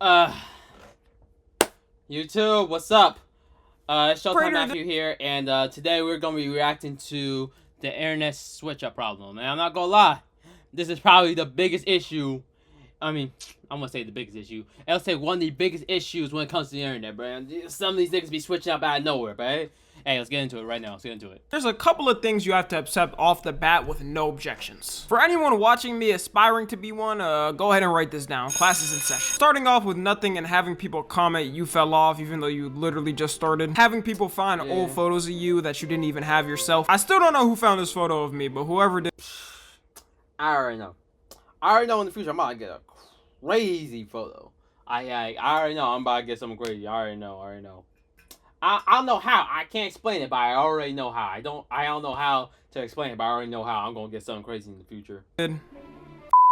Uh, YouTube, what's up? Showtime Matthew here, and today we're gonna be reacting to the internet switch-up problem. And I'm not gonna lie, this is probably the biggest issue. I mean, I'm gonna say the biggest issue. I'll say one of the biggest issues when it comes to the internet, bro. Some of these niggas be switching up out of nowhere, bro. Hey, let's get into it right now. Let's get into it. There's a couple of things you have to accept off the bat with no objections. For anyone watching me aspiring to be one, go ahead and write this down. Class is in session. Starting off with nothing and having people comment you fell off even though you literally just started. Having people find old photos of you that you didn't even have yourself. I still don't know who found this photo of me, but whoever did. I already know. I already know in the future I'm about to get a crazy photo. I already know I'm about to get something crazy. I already know. I don't know how. I can't explain it, but I already know how. I don't know how to explain it, but I already know how I'm gonna get something crazy in the future.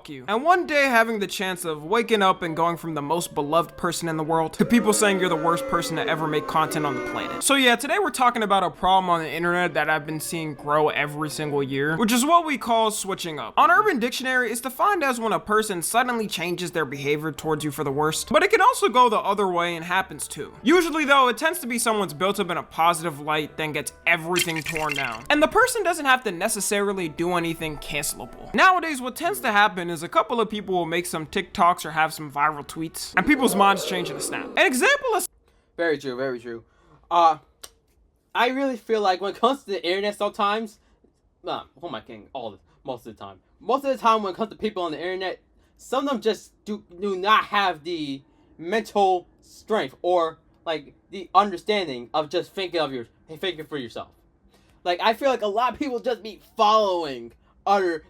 You. And one day having the chance of waking up and going from the most beloved person in the world to people saying you're the worst person to ever make content on the planet. So yeah, today we're talking about a problem on the internet that I've been seeing grow every single year, which is what we call switching up. On Urban Dictionary, it's defined as when a person suddenly changes their behavior towards you for the worst, but it can also go the other way and happens too. Usually though, it tends to be someone's built up in a positive light, then gets everything torn down. And the person doesn't have to necessarily do anything cancelable. Nowadays, what tends to happen is a couple of people will make some TikToks or have some viral tweets, and people's minds change in a snap. An example is very true. I really feel like when it comes to the internet sometimes, most of the time when it comes to people on the internet, some of them just do not have the mental strength or like the understanding of just thinking for yourself. Like, I feel like a lot of people just be following for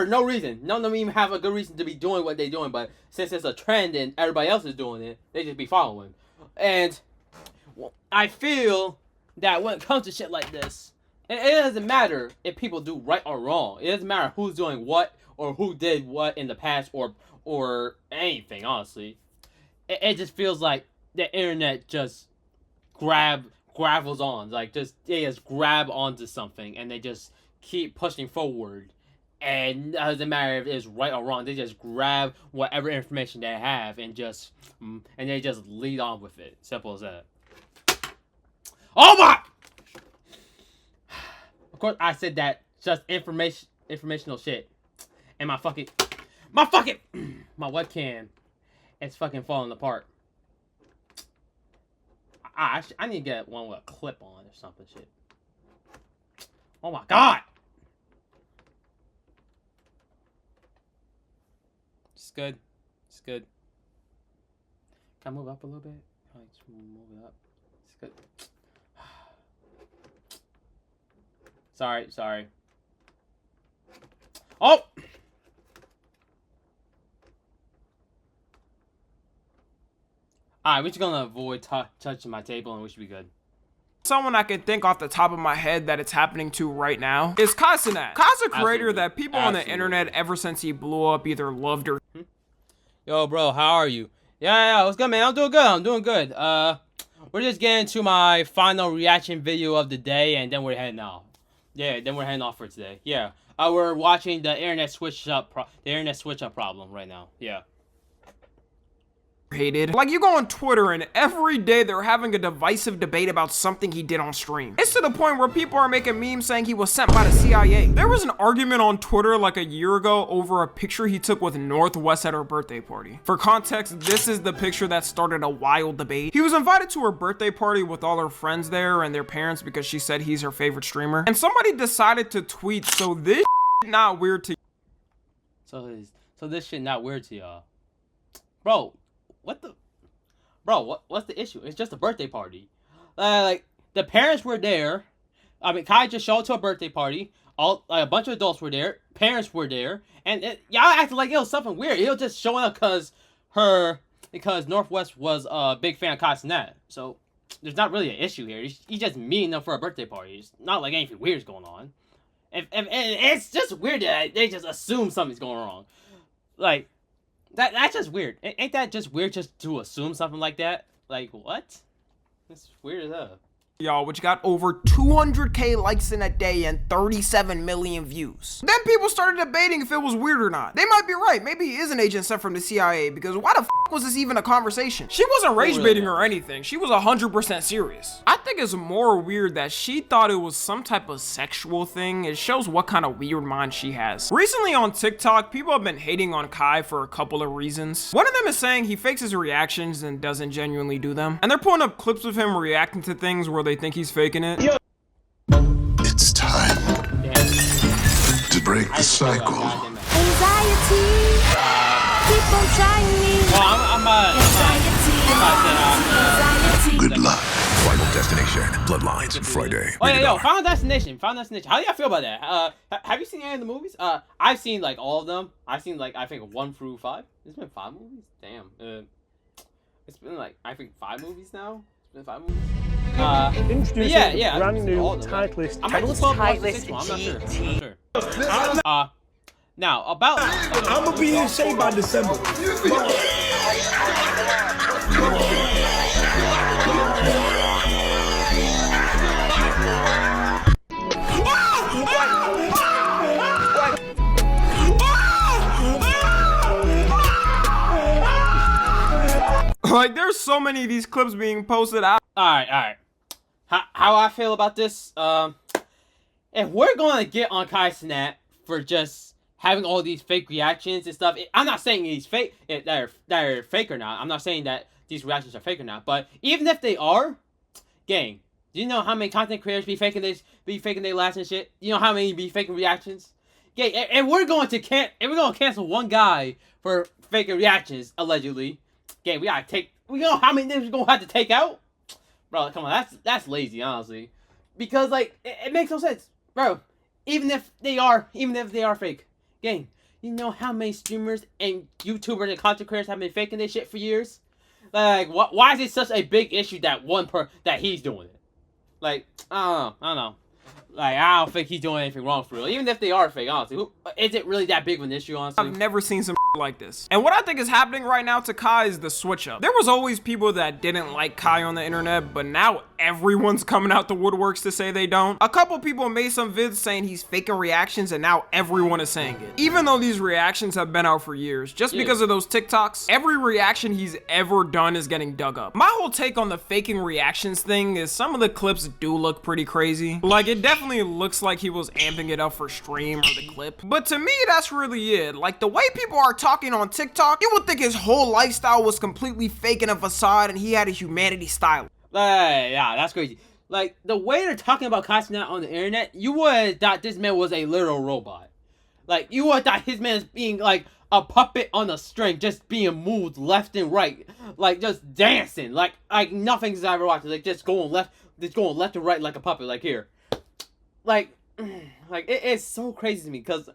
no reason. None of them even have a good reason to be doing what they're doing, but since it's a trend and everybody else is doing it, they just be following. And I feel that when it comes to shit like this, it doesn't matter if people do right or wrong. It doesn't matter who's doing what or who did what in the past or anything, honestly. It just feels like the internet just gravels on. Like, they just grab onto something and they just keep pushing forward, and it doesn't matter if it's right or wrong. They just grab whatever information they have and they just lead on with it. Simple as that. Oh my! Of course, I said that just informational shit, and my webcam is fucking falling apart. I need to get one with a clip on or something shit. Oh my god! It's good. Can I move up a little bit? Can I just move it up? It's good. Sorry. Oh! Alright, we're just gonna avoid touching my table and we should be good. Someone I can think off the top of my head that it's happening to right now is Kai Cenat. Kai's a creator that people on the internet ever since he blew up either loved or Yo, bro, how are you? Yeah, what's good, man? I'm doing good. We're just getting to my final reaction video of the day, and then we're heading off. Yeah, then we're heading off for today. Yeah, we're watching the internet switch up problem right now. Yeah. hated. Like, you go on Twitter and every day they're having a divisive debate about something he did on stream. It's to the point where people are making memes saying he was sent by the CIA. There was an argument on Twitter like a year ago over a picture he took with Northwest at her birthday party. For context, this is the picture that started a wild debate. He was invited to her birthday party with all her friends there and their parents because she said he's her favorite streamer. And somebody decided to tweet, "So this not weird to So this shit not weird to y'all. Bro, what's the issue? It's just a birthday party. Like, the parents were there. I mean, Kai just showed up to a birthday party. A bunch of adults were there. Parents were there. And y'all acted like it was something weird. It was just showing up because Northwest was a big fan of Kai Cenat. So, there's not really an issue here. He's just meeting them for a birthday party. It's not like anything weird's going on. And it's just weird that they just assume something's going wrong. Like, that's just weird. Ain't that just weird just to assume something like that? Like, what? It's weird as hell. y'all, which got over 200k likes in a day and 37 million views. Then people started debating if it was weird or not. They might be right. Maybe he is an agent sent from the CIA, because why the f was this even a conversation? She wasn't rage baiting or anything. She was 100% serious. I think it's more weird that she thought it was some type of sexual thing. It shows what kind of weird mind she has. Recently on TikTok, people have been hating on Kai for a couple of reasons. One of them is saying he fakes his reactions and doesn't genuinely do them. And they're pulling up clips of him reacting to things where they think he's faking it. It's time to break the cycle. Anxiety, keep on trying me. Good luck. Final destination, Bloodlines, Friday. Oh yeah, yo, Final Destination. How do y'all feel about that? Have you seen any of the movies? I've seen like all of them. I've seen like I think 1 through 5. It's been 5 movies. Damn. It's been like I think 5 movies now. It's been 5 movies. Introducing yeah, brand new Titleist. I'm not sure. Now about. I'm gonna be in shape by December. Like, there's so many of these clips being posted out. Alright. How I feel about this? If we're gonna get on Kai Cenat for just having all these fake reactions and stuff, I'm not saying he's fake, that are fake or not. I'm not saying that these reactions are fake or not. But even if they are, gang, do you know how many content creators be faking their laughs and shit? You know how many be faking reactions? Gang, and we're going to cancel one guy for faking reactions allegedly. Gang, we know how many niggas we're gonna have to take out? Bro, come on, that's lazy, honestly. Because like it makes no sense. Bro, even if they are fake. Gang, you know how many streamers and YouTubers and content creators have been faking this shit for years? Like, why is it such a big issue that that he's doing it? Like, I don't know. Like, I don't think he's doing anything wrong for real. Even if they are fake, honestly. Is it really that big of an issue, honestly? I've never seen some like this. And what I think is happening right now to Kai is the switch up. There was always people that didn't like Kai on the internet, but now everyone's coming out the woodworks to say they don't. A couple people made some vids saying he's faking reactions, and now everyone is saying it. Even though these reactions have been out for years, just because of those TikToks, every reaction he's ever done is getting dug up. My whole take on the faking reactions thing is some of the clips do look pretty crazy. Like, it definitely looks like he was amping it up for stream or the clip. But to me, that's really it. Like, the way people are talking on TikTok, you would think his whole lifestyle was completely fake and a facade and he had a humanity style. Yeah, that's crazy. Like, the way they're talking about Kai Cenat on the internet, you would have thought this man was a literal robot. Like, you would have thought his man is being, like, a puppet on a string, just being moved left and right. Like, just dancing. Like nothing's ever watched. Like, just going left and right like a puppet, like here. Like it's so crazy to me, because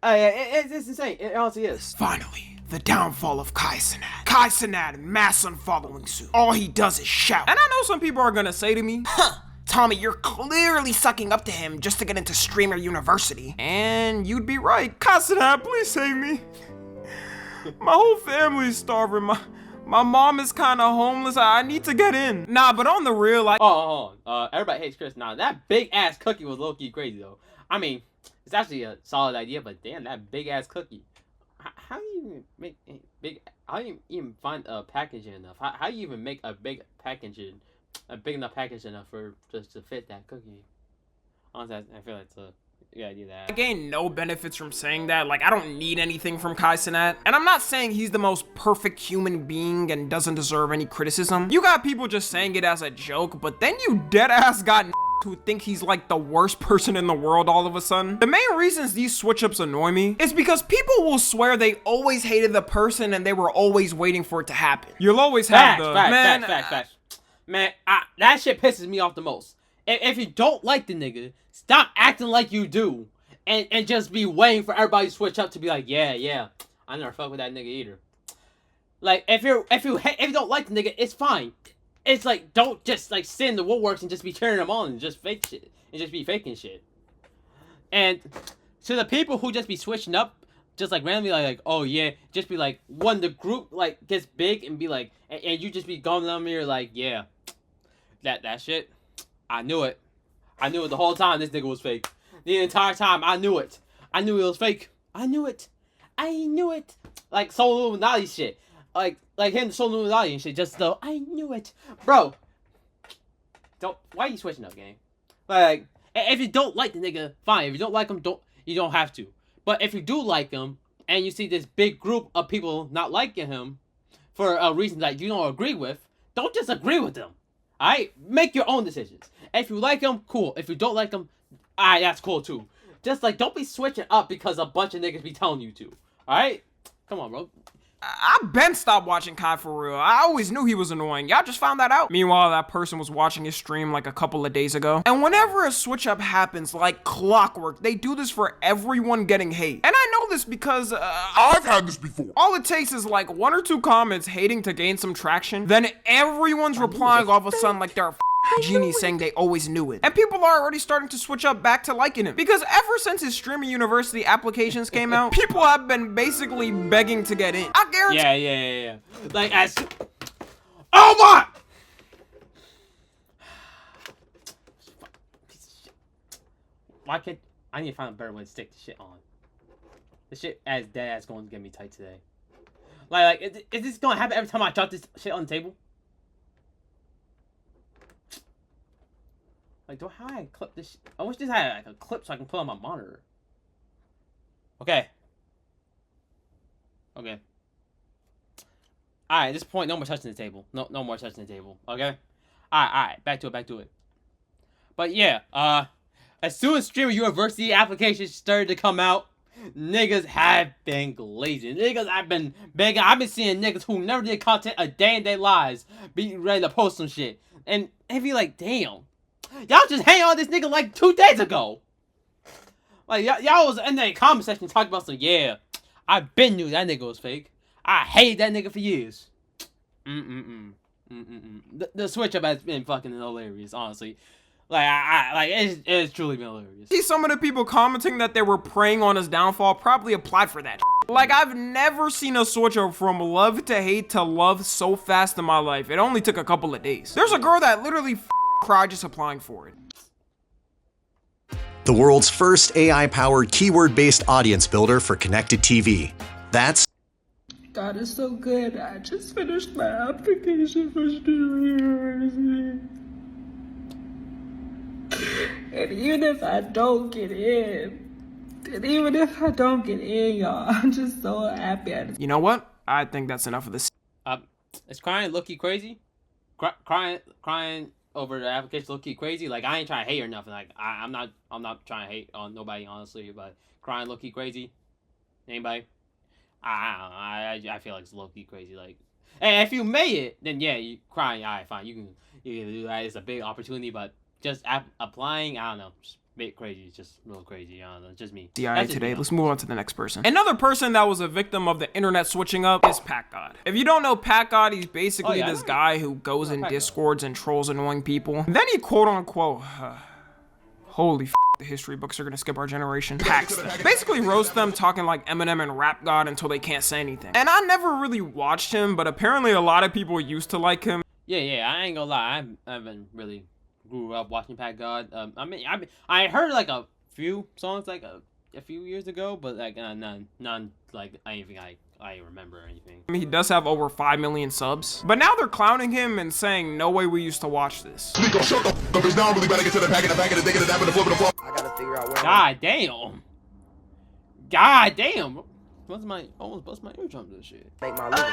it's insane. It honestly is. Finally, the downfall of Kai Cenat. Kai Cenat mass unfollowing suit. All he does is shout. And I know some people are gonna say to me, huh, Tommy, you're clearly sucking up to him just to get into Streamer University. And you'd be right. Kai Cenat, please save me. My whole family's starving. My mom is kind of homeless. I need to get in. Nah, but on the real, like... Everybody hates Chris. Nah, that big-ass cookie was low-key crazy, though. I mean, it's actually a solid idea, but damn, that big-ass cookie. How do you even make how do you even find a packaging enough? How do you even make a big enough package enough for just to fit that cookie? Honestly, I feel like it's a... Yeah, I do that. I gain no benefits from saying that. Like, I don't need anything from Kai Cenat. And I'm not saying he's the most perfect human being and doesn't deserve any criticism. You got people just saying it as a joke, but then you deadass got who think he's like the worst person in the world all of a sudden. The main reasons these switch-ups annoy me is because people will swear they always hated the person and they were always waiting for it to happen. You'll always have Facts. Man, that shit pisses me off the most. If you don't like the nigga, stop acting like you do, and just be waiting for everybody to switch up to be like, yeah, I never fuck with that nigga either. Like, if you don't like the nigga, it's fine. It's like, don't just like sit in the woodworks and just be cheering them on and just fake shit and just be faking shit. And to the people who just be switching up, just like randomly like oh yeah, just be like when the group like gets big and be like, and you just be going on here like yeah, that shit. I knew it. I knew it the whole time this nigga was fake. The entire time, I knew it. I knew it was fake. I knew it. I knew it. Like Soul Illuminati shit. Like him Soul Illuminati and shit. Just though, I knew it. Bro. Why are you switching up, gang? Like, if you don't like the nigga, fine. If you don't like him, you don't have to. But if you do like him, and you see this big group of people not liking him, for a reason that you don't agree with, don't just agree with them. Alright? Make your own decisions. If you like him, cool. If you don't like him, alright, that's cool too. Just like, don't be switching up because a bunch of niggas be telling you to. Alright? Come on, bro. I've been stopped watching Kai for real. I always knew he was annoying. Y'all just found that out. Meanwhile, that person was watching his stream like a couple of days ago. And whenever a switch up happens, like clockwork, they do this for everyone getting hate. And I know this because I've had this before. all it takes is like 1 or 2 comments hating to gain some traction. Then everyone's replying all of a sudden like they're a genie saying they always knew it. And people are already starting to switch up back to liking him. Because ever since his streaming university applications came out, people have been basically begging to get in. I guarantee. Yeah. Like, as... Oh my! Why can't... I need to find a better way to stick the shit on. The shit as dead ass going to get me tight today. Like, is this going to happen every time I drop this shit on the table? Like, how do I clip this? I wish this had like a clip so I can put on my monitor. Okay. Alright, at this point, no more touching the table. No more touching the table. Okay? Alright. Back to it. But yeah, as soon as Streamer University applications started to come out, niggas have been glazing. Niggas have been begging. I've been seeing niggas who never did content a day in their lives be ready to post some shit. And be like, damn. Y'all just hang on this nigga like 2 days ago. Like, y'all was in the comment section talking about some, yeah, I been knew that nigga was fake. I hated that nigga for years. The switch up has been fucking hilarious, honestly. Like, it's truly been hilarious. See, some of the people commenting that they were preying on his downfall probably applied for that. Like, I've never seen a switch up from love to hate to love so fast in my life. It only took a couple of days. There's a girl that literally cried just applying for it. The world's first AI-powered keyword-based audience builder for connected TV. That's God is so good. I just finished my application for streaming university. And even if I don't get in, y'all, I'm just so happy. You know what? I think that's enough of this. Is crying low-key crazy? Crying over the application low-key crazy? Like, I ain't trying to hate or nothing. Like, I'm not trying to hate on nobody, honestly, but crying low-key crazy? Anybody? I feel like it's low-key crazy. Like, and if you made it, then yeah, you crying, alright, fine. You can do that. It's a big opportunity, but just applying, I don't know. Just a bit crazy. It's just real crazy. I don't know. It's just me. Yeah, today. Let's move on to the next person. Another person that was a victim of the internet switching up is Pat God. If you don't know Pat God, he's basically this guy who goes in Discords and trolls annoying people. Then he quote unquote, holy f, the history books are gonna skip our generation, packs them. Basically roast them talking like Eminem and Rap God until they can't say anything. And I never really watched him, but apparently a lot of people used to like him. Yeah, I ain't gonna lie. I haven't really grew up watching Pat God. I heard like a few songs like a few years ago, but like none like anything I remember or anything. I mean, he does have over 5 million subs, but now they're clowning him and saying, no way we used to watch this. Nico, shut the f up. It's now really better get to the back of the dick of the dap and the flip of the floor. I gotta figure out where. God damn. Almost bust my eardrum to this shit. Make my living.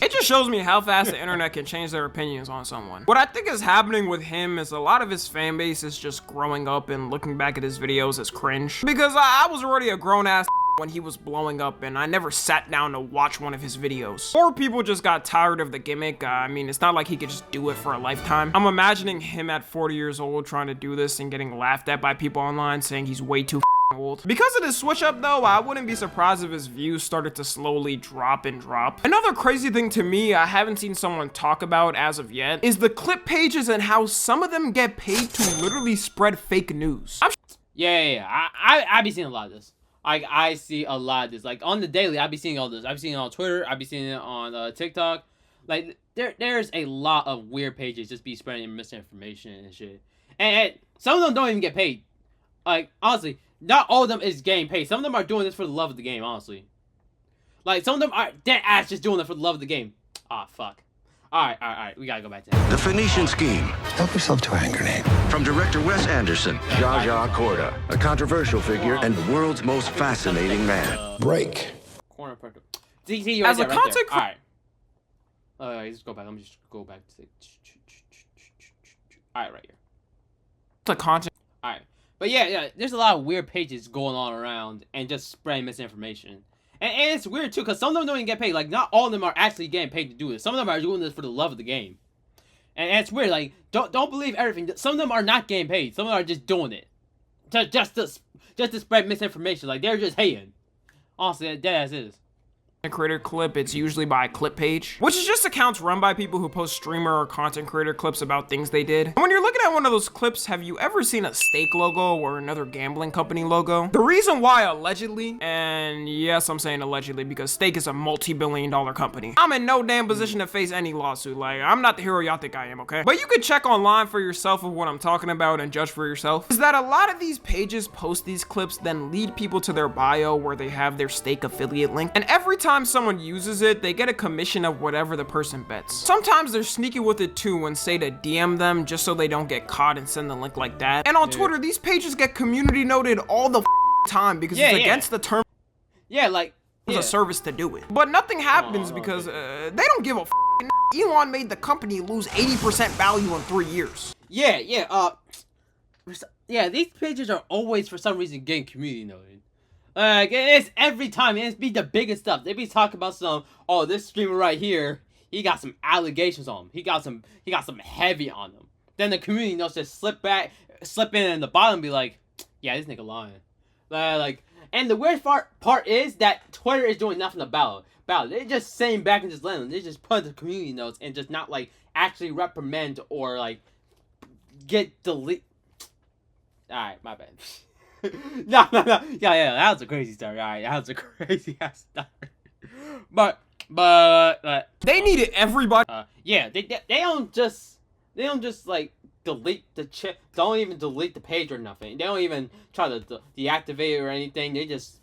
It just shows me how fast the internet can change their opinions on someone. What I think is happening with him is a lot of his fan base is just growing up and looking back at his videos as cringe. Because I was already a grown-ass when he was blowing up and I never sat down to watch one of his videos. Or people just got tired of the gimmick. I mean, it's not like he could just do it for a lifetime. I'm imagining him at 40 years old trying to do this and getting laughed at by people online saying he's way too old. Because of this switch up though, I wouldn't be surprised if his views started to slowly drop. Another crazy thing to me I haven't seen someone talk about as of yet is the clip pages and how some of them get paid to literally spread fake news. Yeah. I be seeing a lot of this. I see a lot of this. Like, on the daily, I be seeing all this. I be seeing it on Twitter. I be seeing it on TikTok. Like, there's a lot of weird pages just be spreading misinformation and shit, and some of them don't even get paid. Like, honestly, not all of them is getting paid. Some of them are doing this for the love of the game, honestly. Like, some of them are dead ass just doing it for the love of the game. Ah, fuck. Alright, we gotta go back to that. The Phoenician Scheme. Help yourself to a hand grenade. From director Wes Anderson, Zsa Zsa Corda, a controversial figure and the world's most fascinating man. Break. Corner perfect. See you right As a there, right content there. Alright. Let's go back. Let me just go back to the... Alright, right here. The content. Alright. But yeah, there's a lot of weird pages going on around and just spreading misinformation. And it's weird too, because some of them don't even get paid. Like, not all of them are actually getting paid to do this. Some of them are doing this for the love of the game. And it's weird. Like, don't believe everything. Some of them are not getting paid. Some of them are just doing it. Just to spread misinformation. Like, they're just hating. Honestly, that as is. Creator clip, it's usually by clip page, which is just accounts run by people who post streamer or content creator clips about things they did. And when you're looking at one of those clips, have you ever seen a steak logo or another gambling company logo? The reason why allegedly, and yes, I'm saying allegedly because steak is a multi-billion-dollar company. I'm in no damn position to face any lawsuit. Like, I'm not the hero y'all think I am, okay? But you could check online for yourself of what I'm talking about and judge for yourself. Is that a lot of these pages post these clips, then lead people to their bio where they have their steak affiliate link, and every time someone uses it, they get a commission of whatever the person bets. Sometimes they're sneaky with it too and say to DM them just so they don't get caught and send the link like that. And on Twitter, these pages get community noted all the time because it's against the terms of service to do it. But nothing happens because they don't give a Elon made the company lose 80% value in 3 years. These pages are always, for some reason, getting community noted. It's every time. It's be the biggest stuff. They be talking about this streamer right here, he got some allegations on him. He got some heavy on him. Then the community notes just slip in the bottom and be like, yeah, this nigga lying. And the weird part is that Twitter is doing nothing about it. They're just saying back and just letting them. They just put the community notes and just not, like, actually reprimand or, like, get delete. Alright, my bad. No. Yeah, that was a crazy story. Alright, that was a crazy ass story. But they needed everybody. They don't just like delete the chip. Don't even delete the page or nothing. They don't even try to deactivate it or anything. They just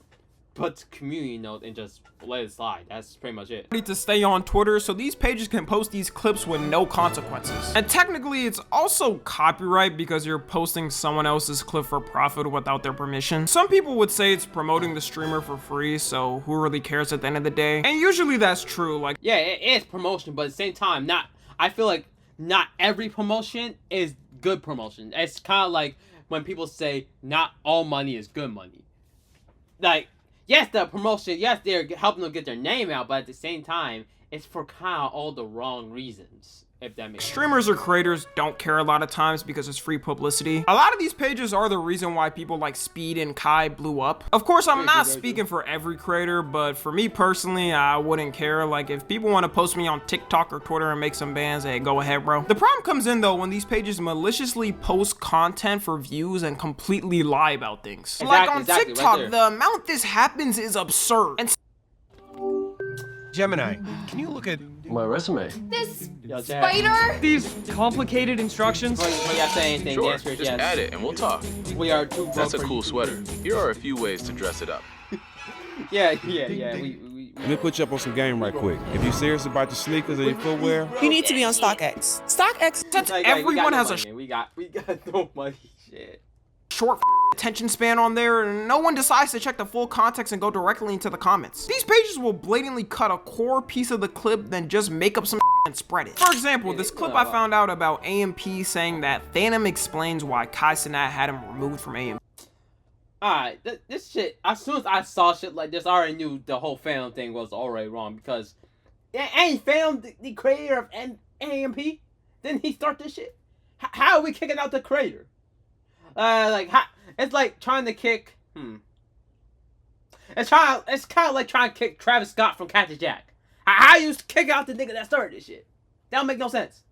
put community note and just let it slide. That's pretty much it. To stay on Twitter, so these pages can post these clips with no consequences. And technically, it's also copyright because you're posting someone else's clip for profit without their permission. Some people would say it's promoting the streamer for free, so who really cares at the end of the day? And usually that's true. Like, yeah, it is promotion, but at the same time, I feel like not every promotion is good promotion. It's kind of like when people say not all money is good money. Like, yes, the promotion, yes, they're helping them get their name out, but at the same time, it's for kind of all the wrong reasons, if that makes sense. Streamers or creators don't care a lot of times because it's free publicity. A lot of these pages are the reason why people like Speed and Kai blew up. Of course, I'm not speaking for every creator, but for me personally, I wouldn't care. Like, if people want to post me on TikTok or Twitter and make some bans, hey, go ahead, bro. The problem comes in, though, when these pages maliciously post content for views and completely lie about things. Like on TikTok, right, the amount this happens is absurd. And Gemini, can you look at my resume? This spider? These complicated instructions? When you say anything, sure, the answer is just yes. add it and we'll talk. We are too broke. That's a cool sweater. Here are a few ways to dress it up. Yeah. Let me put you up on some game right quick. If you're serious about your sneakers or your footwear, you need to be on StockX. StockX, since everyone has we got no money. Shit. Short attention span on there, and no one decides to check the full context and go directly into the comments. These pages will blatantly cut a core piece of the clip, then just make up some and spread it. For example, this clip I found out about AMP saying that Phantom explains why Kai Cenat had him removed from AMP. Alright, this shit, as soon as I saw shit like this, I already knew the whole Phantom thing was already wrong, because ain't Phantom the creator of AMP? Didn't he start this shit? How are we kicking out the creator? It's like trying to kick. It's kind of like trying to kick Travis Scott from Catch a Jack. How you kick out the nigga that started this shit? That don't make no sense.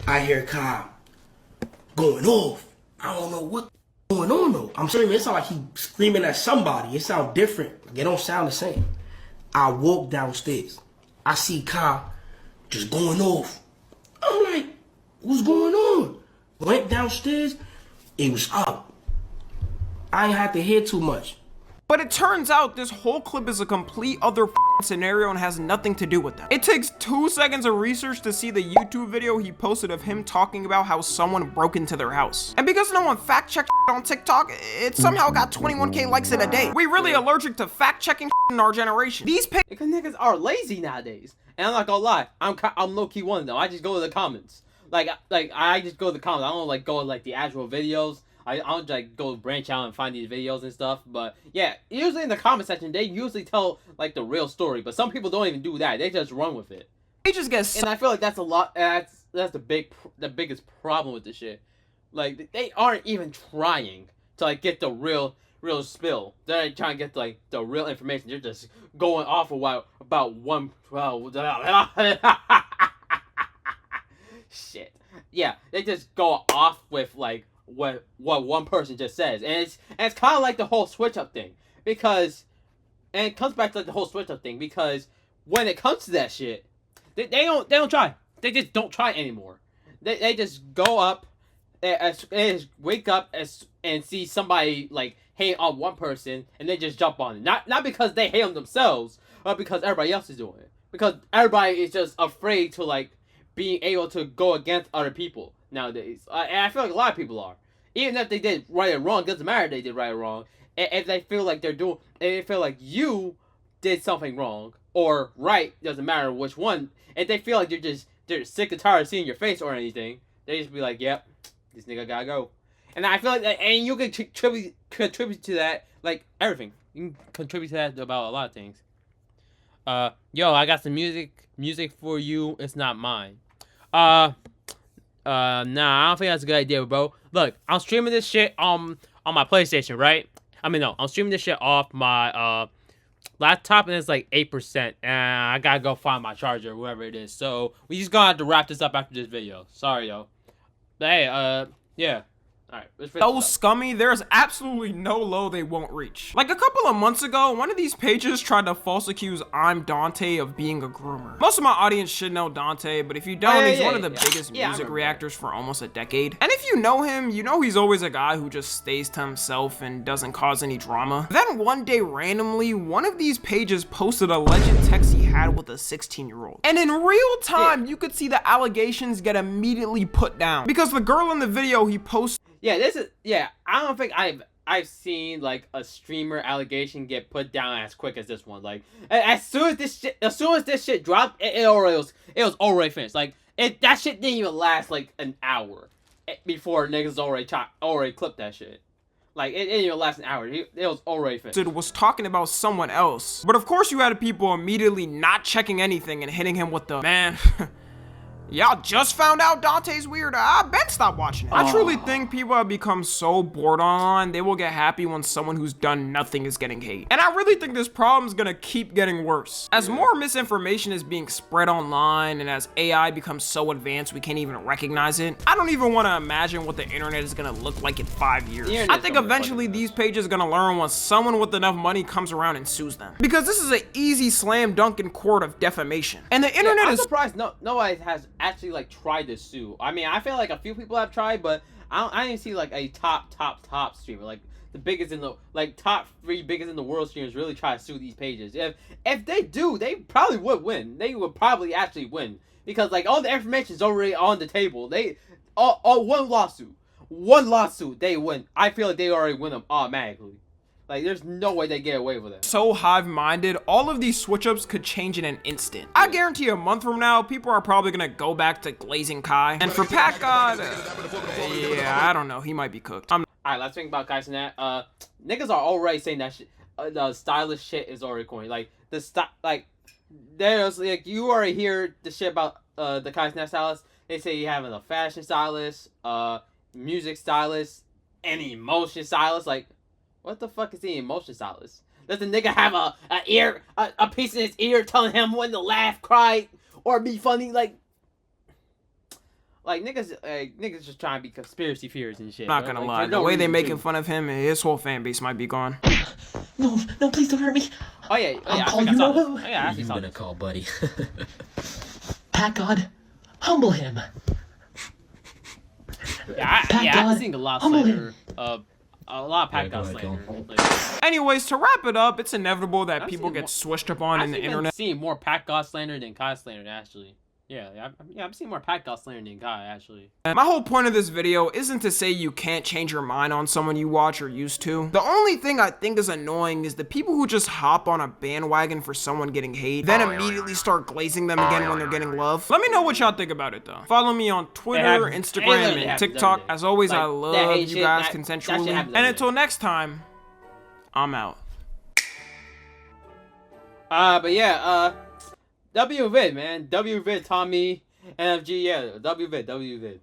I hear Kyle going off. I don't know what's going on though. I'm screaming. It sounds like he screaming at somebody. It sounds different. It don't sound the same. I walk downstairs. I see Kyle just going off. I'm like, what's going on? Went downstairs, it was up. I ain't had to hear too much. But it turns out this whole clip is a complete other scenario and has nothing to do with that. It takes 2 seconds of research to see the YouTube video he posted of him talking about how someone broke into their house. And because no one fact-checked on TikTok, it somehow got 21K likes in a day. We really allergic to fact-checking in our generation. These because niggas are lazy nowadays. And I'm not gonna lie, I'm low-key one though. I just go to the comments. Like I just go to the comments. I don't like go to like the actual videos. I don't like go branch out and find these videos and stuff, but yeah, usually in the comment section they usually tell like the real story, but some people don't even do that. They just run with it. They just get, and I feel like that's a lot. That's the biggest problem with this shit. Like they aren't even trying to like get the real spill. They're not trying to get like the real information. They're just going off about one. Shit. Yeah, they just go off with like what one person just says, and it's kind of like the whole switch up thing, because, and it comes back to like the whole switch up thing, because when it comes to that shit, they don't try. They just don't try anymore. They just go up, they just wake up and see somebody like hate on one person, and they just jump on it. Not because they hate on themselves, but because everybody else is doing it. Because everybody is just afraid to like being able to go against other people nowadays. And I feel like a lot of people are. Even if they did right or wrong, doesn't matter if they did right or wrong. If they feel like if they feel like you did something wrong or right, doesn't matter which one. If they feel like they're sick and tired of seeing your face or anything, they just be like, yep, this nigga gotta go. And I feel like that, and you can contribute to that, like everything. You can contribute to that about a lot of things. Yo, I got some music for you. It's not mine. Nah, I don't think that's a good idea, bro. Look, I'm streaming this shit on my PlayStation, right? I mean, no, I'm streaming this shit off my laptop, and it's like 8%, and I gotta go find my charger, whoever it is. So we just gonna have to wrap this up after this video. Sorry, yo. But hey, yeah. Alright, so scummy, there's absolutely no low they won't reach. Like a couple of months ago, one of these pages tried to false accuse I'm Dante of being a groomer. Most of my audience should know Dante, but if you don't, he's one of the biggest music reactors for almost a decade. And if you know him, you know he's always a guy who just stays to himself and doesn't cause any drama. Then one day, randomly, one of these pages posted a alleged text he had with a 16-year-old. And in real time, you could see the allegations get immediately put down. Because the girl in the video he posted, I don't think I've seen like a streamer allegation get put down as quick as this one. Like as soon as this shit dropped, it was already finished. Like that shit didn't even last like an hour before niggas already clipped that shit. Like it didn't even last an hour. It was already finished. Was talking about someone else. But of course you had people immediately not checking anything and hitting him with the, man, y'all just found out Dante's weird. I bet stop watching it. I truly think people have become so bored online, they will get happy when someone who's done nothing is getting hate. And I really think this problem is gonna keep getting worse. As more misinformation is being spread online, and as AI becomes so advanced we can't even recognize it, I don't even want to imagine what the internet is gonna look like in 5 years. I think eventually these pages are gonna learn when someone with enough money comes around and sues them. Because this is an easy slam dunk in court of defamation. And the internet I'm is surprised nobody has actually like tried to sue. I mean, I feel like a few people have tried, but I didn't see like a top streamer, like the biggest in the top 3 biggest in the world streamers really try to sue these pages. If they do, they probably would win. They would probably actually win, because like all the information is already on the table. They all one lawsuit they win. I feel like they already win them automatically. Like, there's no way they get away with it. So hive-minded, all of these switch-ups could change in an instant. I guarantee a month from now, people are probably gonna go back to glazing Kai. And for Pat God, yeah, I don't know, he might be cooked. Alright, let's think about Kai Cenat. Niggas are already saying that shit, the stylish shit is already going. Like, there's, like, you already hear the shit about, the Kai Cenat stylist. They say you having a fashion stylist, music stylist, and emotion stylist. Like, what the fuck is the emotion stylist? Does the nigga have a piece in his ear telling him when to laugh, cry, or be funny? Like niggas just trying to be conspiracy theories and shit. Not gonna lie, the way they making fun of him, his whole fan base might be gone. No, please don't hurt me. Oh yeah, I'll call you. You better call buddy. Pat God, humble him. I've seen a lot of slander. A lot of Pat God slander. Anyways, to wrap it up, it's inevitable that people get swished upon in the internet. I've seen more Pat God slander than Kai slander, actually. Yeah, I've seen more Pat God slander than Kai, actually. My whole point of this video isn't to say you can't change your mind on someone you watch or used to. The only thing I think is annoying is the people who just hop on a bandwagon for someone getting hate, then immediately start glazing them again when they're getting love. Let me know what y'all think about it though. Follow me on Twitter, Instagram, and TikTok. As always, I love you guys consensually. And until next time, I'm out. But yeah, WVid, man. WVid, Tommy, NFG, yeah, WVid.